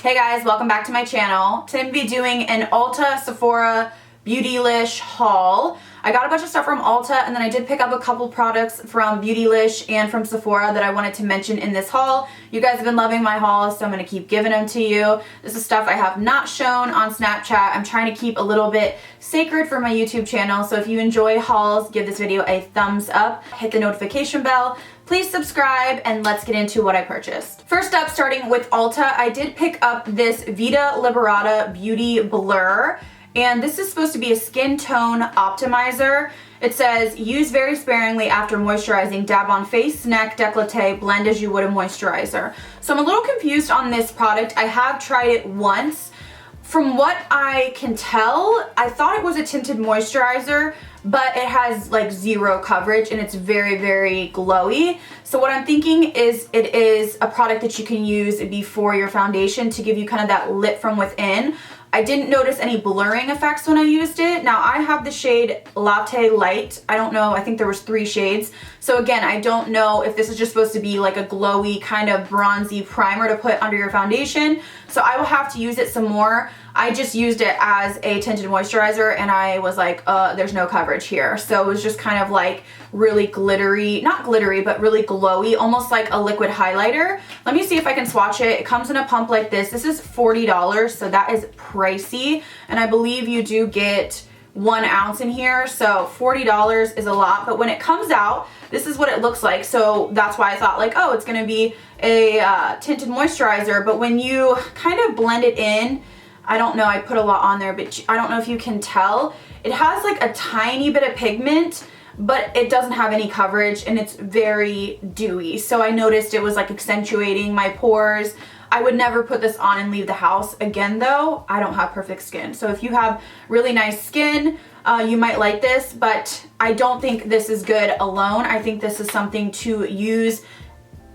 Hey guys, welcome back to my channel. Today I'm going to be doing an Ulta Sephora Beautylish haul. I got a bunch of stuff from Ulta and then I did pick up a couple products from Beautylish and from Sephora that I wanted to mention in this haul. You guys have been loving my hauls, so I'm going to keep giving them to you. This is stuff I have not shown on Snapchat. I'm trying to keep a little bit sacred for my YouTube channel, so if you enjoy hauls, give this video a thumbs up, hit the notification bell, please subscribe, and let's get into what I purchased. First up, starting with Ulta, I did pick up this Vita Liberata Beauty Blur. And this is supposed to be a skin tone optimizer. It says, use very sparingly after moisturizing. Dab on face, neck, décolleté, blend as you would a moisturizer. So I'm a little confused on this product. I have tried it once. From what I can tell, I thought it was a tinted moisturizer, but it has like zero coverage and it's very, very glowy. So what I'm thinking is it is a product that you can use before your foundation to give you kind of that lit from within. I didn't notice any blurring effects when I used it. Now I have the shade Latte Light. I don't know, I think there was 3 shades. So again, I don't know if this is just supposed to be like a glowy kind of bronzy primer to put under your foundation. So I will have to use it some more. I just used it as a tinted moisturizer and I was like, there's no coverage here. So it was just kind of like really glittery, not glittery, but really glowy, almost like a liquid highlighter. Let me see if I can swatch it. It comes in a pump like this. This is $40, so that is pricey. And I believe you do get 1 ounce in here, so $40 is a lot. But when it comes out, this is what it looks like. So that's why I thought like, oh, it's gonna be a tinted moisturizer. But when you kind of blend it in, I don't know, I put a lot on there, but I don't know if you can tell. It has like a tiny bit of pigment, but it doesn't have any coverage and it's very dewy. So I noticed it was like accentuating my pores. I would never put this on and leave the house again though. I don't have perfect skin. So if you have really nice skin, you might like this, but I don't think this is good alone. I think this is something to use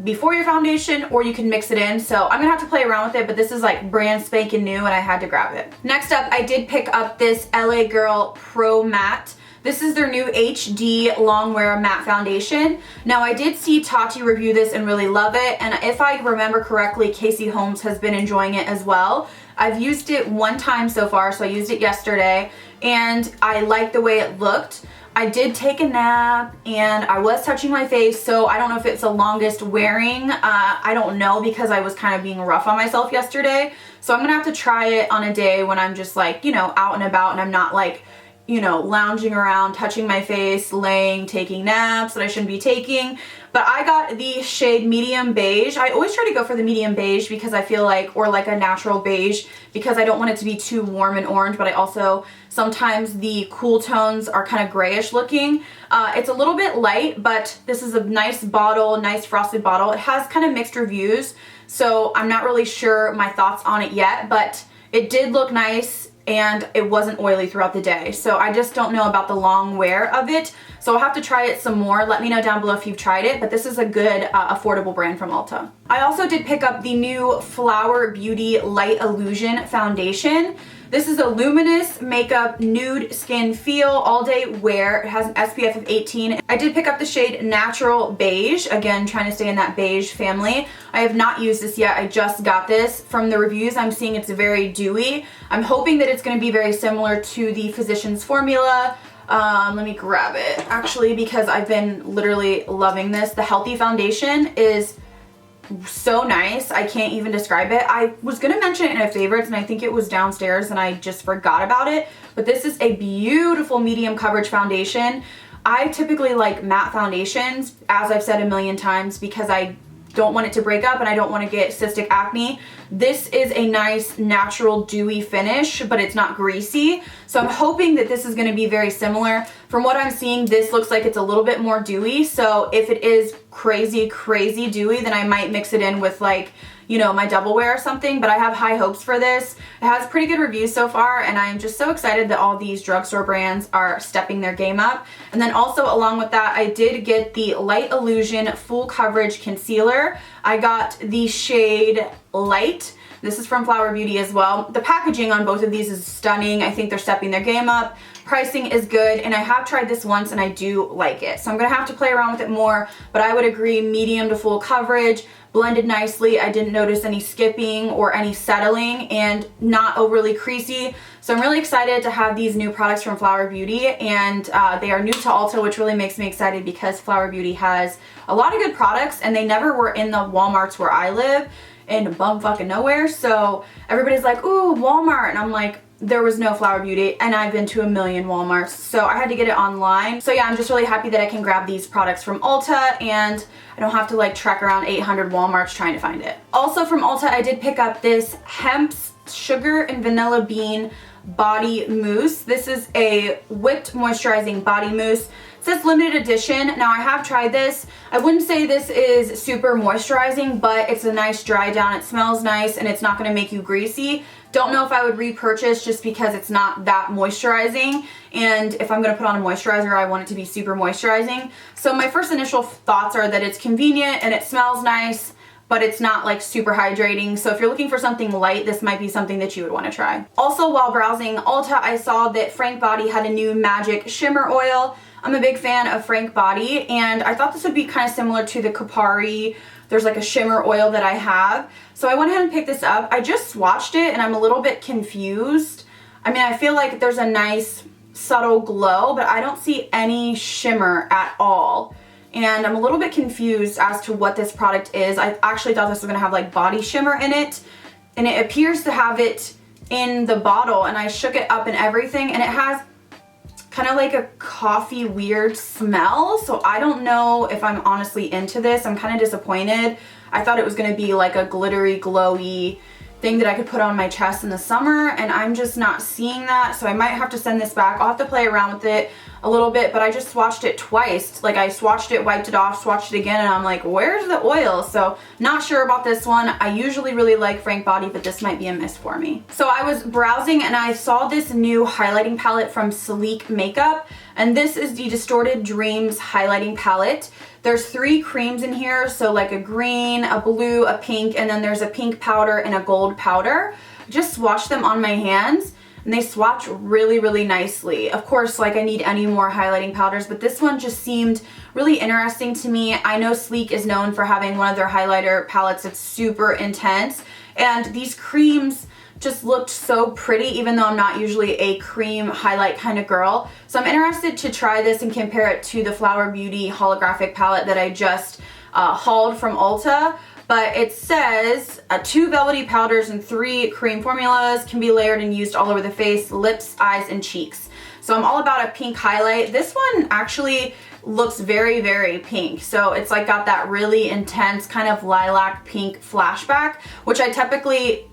before your foundation, or you can mix it in. So I'm gonna have to play around with it, but this is like brand spanking new and I had to grab it. Next up, I did pick up this LA Girl Pro Matte. This is their new HD Longwear Matte Foundation. Now I did see Tati review this and really love it, and if I remember correctly, Casey Holmes has been enjoying it as well. I've used it 1 time so far, so I used it yesterday, and I like the way it looked. I did take a nap and I was touching my face, so I don't know if it's the longest wearing. I don't know, because I was kind of being rough on myself yesterday. So I'm gonna have to try it on a day when I'm just like, you know, out and about and I'm not like, you know, lounging around, touching my face, laying, taking naps that I shouldn't be taking. But I got the shade Medium Beige. I always try to go for the medium beige because I feel like, or like a natural beige, because I don't want it to be too warm and orange, but I also, sometimes the cool tones are kind of grayish looking. It's a little bit light, but this is a nice bottle, nice frosted bottle. It has kind of mixed reviews, so I'm not really sure my thoughts on it yet, but it did look nice and it wasn't oily throughout the day. So I just don't know about the long wear of it. So I'll have to try it some more. Let me know down below if you've tried it, but this is a good affordable brand from Ulta. I also did pick up the new Flower Beauty Light Illusion Foundation. This is a luminous makeup nude skin feel all day wear. It has an SPF of 18. I did pick up the shade Natural Beige, again trying to stay in that beige family. I have not used this yet, I just got this. From the reviews I'm seeing it's very dewy. I'm hoping that it's going to be very similar to the Physicians Formula. Let me grab it actually, because I've been literally loving this. The Healthy Foundation is so nice, I can't even describe it. I was gonna mention it in my favorites and I think it was downstairs and I just forgot about it, but this is a beautiful medium coverage foundation. I typically like matte foundations, as I've said a million times, because I don't want it to break up and I don't want to get cystic acne. This is a nice natural dewy finish, but it's not greasy. So I'm hoping that this is going to be very similar. From what I'm seeing, this looks like it's a little bit more dewy. So if it is crazy, crazy dewy, then I might mix it in with like, you know, my double wear or something, but I have high hopes for this. It has pretty good reviews so far, and I'm just so excited that all these drugstore brands are stepping their game up. And then also along with that, I did get the Light Illusion Full Coverage Concealer. I got the shade Light. This is from Flower Beauty as well. The packaging on both of these is stunning. I think they're stepping their game up. Pricing is good, and I have tried this once and I do like it. So I'm gonna have to play around with it more, but I would agree medium to full coverage, blended nicely. I didn't notice any skipping or any settling, and not overly creasy. So I'm really excited to have these new products from Flower Beauty, and they are new to Ulta, which really makes me excited because Flower Beauty has a lot of good products and they never were in the Walmarts where I live in bumfucking nowhere. So everybody's like, ooh, Walmart, and I'm like, there was no Flower Beauty, and I've been to a million Walmarts, so I had to get it online. So yeah, I'm just really happy that I can grab these products from Ulta, and I don't have to like trek around 800 Walmarts trying to find it. Also from Ulta, I did pick up this Hemp's Sugar and Vanilla Bean Body Mousse. This is a whipped moisturizing body mousse. It says limited edition. Now I have tried this. I wouldn't say this is super moisturizing, but it's a nice dry down. It smells nice and it's not going to make you greasy. Don't know if I would repurchase just because it's not that moisturizing, and if I'm going to put on a moisturizer, I want it to be super moisturizing. So my first initial thoughts are that it's convenient and it smells nice, but it's not like super hydrating. So if you're looking for something light, this might be something that you would want to try. Also, while browsing Ulta, I saw that Frank Body had a new Magic Shimmer Oil. I'm a big fan of Frank Body, and I thought this would be kind of similar to the Kopari. There's like a shimmer oil that I have. So I went ahead and picked this up. I just swatched it and I'm a little bit confused. I mean, I feel like there's a nice subtle glow, but I don't see any shimmer at all. And I'm a little bit confused as to what this product is. I actually thought this was gonna have like body shimmer in it, and it appears to have it in the bottle, and I shook it up and everything, and it has kind of like a coffee weird smell. So I don't know if I'm honestly into this. I'm kind of disappointed. I thought it was gonna be like a glittery, glowy thing that I could put on my chest in the summer, and I'm just not seeing that. So I might have to send this back. I'll have to play around with it a little bit, but I just swatched it twice. Like I swatched it, wiped it off, swatched it again, and I'm like, where's the oil? So not sure about this one. I usually really like Frank Body, but this might be a miss for me. So I was browsing and I saw this new highlighting palette from Sleek Makeup, and this is the Distorted Dreams highlighting palette. There's 3 creams in here, so like a green, a blue, a pink, and then there's a pink powder and a gold powder. Just swatched them on my hands, and they swatch really, really nicely. Of course, like I need any more highlighting powders, but this one just seemed really interesting to me. I know Sleek is known for having one of their highlighter palettes that's super intense, and these creams just looked so pretty, even though I'm not usually a cream highlight kind of girl. So I'm interested to try this and compare it to the Flower Beauty holographic palette that I just hauled from Ulta. But it says 2 velvety powders and 3 cream formulas can be layered and used all over the face, lips, eyes, and cheeks. So I'm all about a pink highlight. This one actually looks very, very pink. So it's like got that really intense kind of lilac pink flashback, which I typically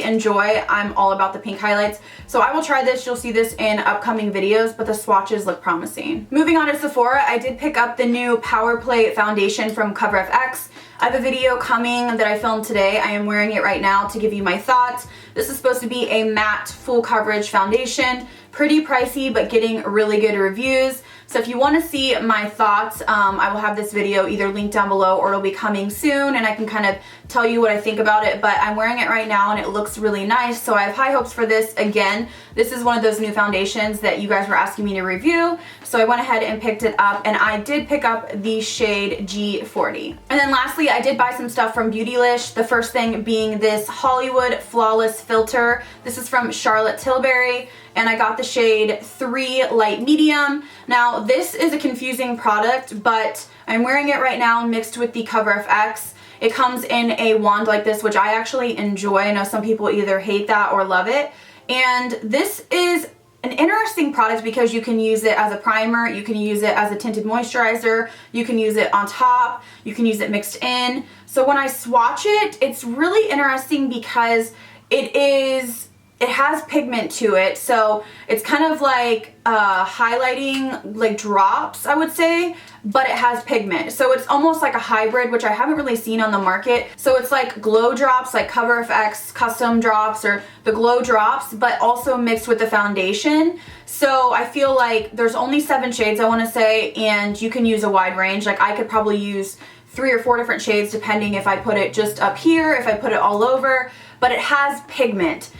enjoy. I'm all about the pink highlights. So I will try this. You'll see this in upcoming videos, but the swatches look promising. Moving on to Sephora, I did pick up the new Power Play foundation from CoverFX. I have a video coming that I filmed today. I am wearing it right now to give you my thoughts. This is supposed to be a matte full coverage foundation. Pretty pricey, but getting really good reviews. So if you want to see my thoughts, I will have this video either linked down below or it'll be coming soon, and I can kind of tell you what I think about it. But I'm wearing it right now and it looks really nice, so I have high hopes for this. Again, this is one of those new foundations that you guys were asking me to review, so I went ahead and picked it up, and I did pick up the shade G40. And then lastly, I did buy some stuff from Beautylish. The first thing being this Hollywood Flawless Filter. This is from Charlotte Tilbury, and I got the shade 3 Light Medium. Now, this is a confusing product, but I'm wearing it right now mixed with the CoverFX. It comes in a wand like this, which I actually enjoy. I know some people either hate that or love it. And this is an interesting product because you can use it as a primer, you can use it as a tinted moisturizer, you can use it on top, you can use it mixed in. So when I swatch it, it's really interesting because it has pigment to it, so it's kind of like highlighting like drops, I would say, but it has pigment. So it's almost like a hybrid, which I haven't really seen on the market. So it's like glow drops, like CoverFX custom drops or the glow drops, but also mixed with the foundation. So I feel like there's only 7 shades, I want to say, and you can use a wide range. Like I could probably use 3 or 4 different shades depending if I put it just up here, if I put it all over, but it has pigment.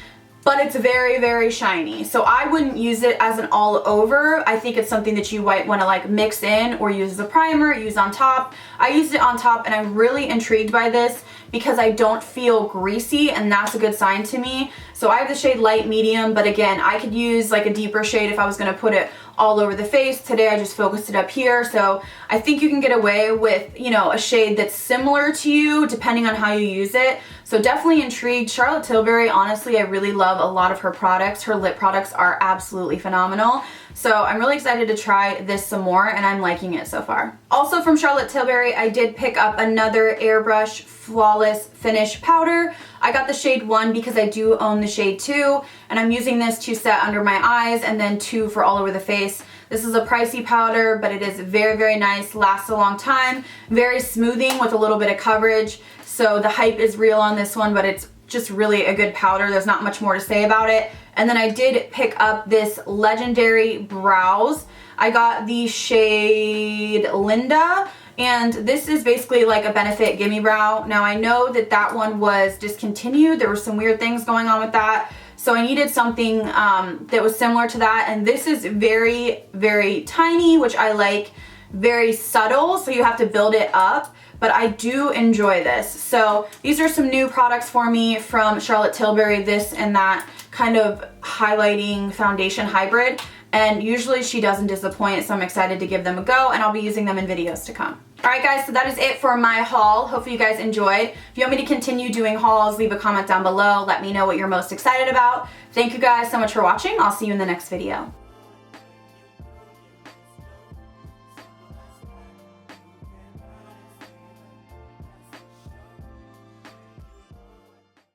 But it's very, very shiny. So I wouldn't use it as an all over. I think it's something that you might want to like mix in or use as a primer, use on top. I used it on top and I'm really intrigued by this because I don't feel greasy, and that's a good sign to me. So I have the shade light medium, but again, I could use like a deeper shade if I was gonna put it all over the face. Today I just focused it up here. So I think you can get away with, you know, a shade that's similar to you depending on how you use it. So definitely intrigued. Charlotte Tilbury, honestly, I really love a lot of her products. Her lip products are absolutely phenomenal. So I'm really excited to try this some more, and I'm liking it so far. Also from Charlotte Tilbury, I did pick up another Airbrush Flawless Finish powder. I got the shade 1 because I do own the shade 2, and I'm using this to set under my eyes and then 2 for all over the face. This is a pricey powder, but it is very, very nice, lasts a long time, very smoothing with a little bit of coverage. So the hype is real on this one, but it's just really a good powder. There's not much more to say about it. And then I did pick up this Legendary Brows. I got the shade Linda, and this is basically like a Benefit Gimme Brow. Now I know that that one was discontinued. There were some weird things going on with that. So I needed something that was similar to that. And this is very, very tiny, which I like, very subtle. So you have to build it up. But I do enjoy this. So these are some new products for me from Charlotte Tilbury, this and that kind of highlighting foundation hybrid. And usually she doesn't disappoint, so I'm excited to give them a go, and I'll be using them in videos to come. Alright guys, so that is it for my haul. Hopefully you guys enjoyed. If you want me to continue doing hauls, leave a comment down below. Let me know what you're most excited about. Thank you guys so much for watching. I'll see you in the next video.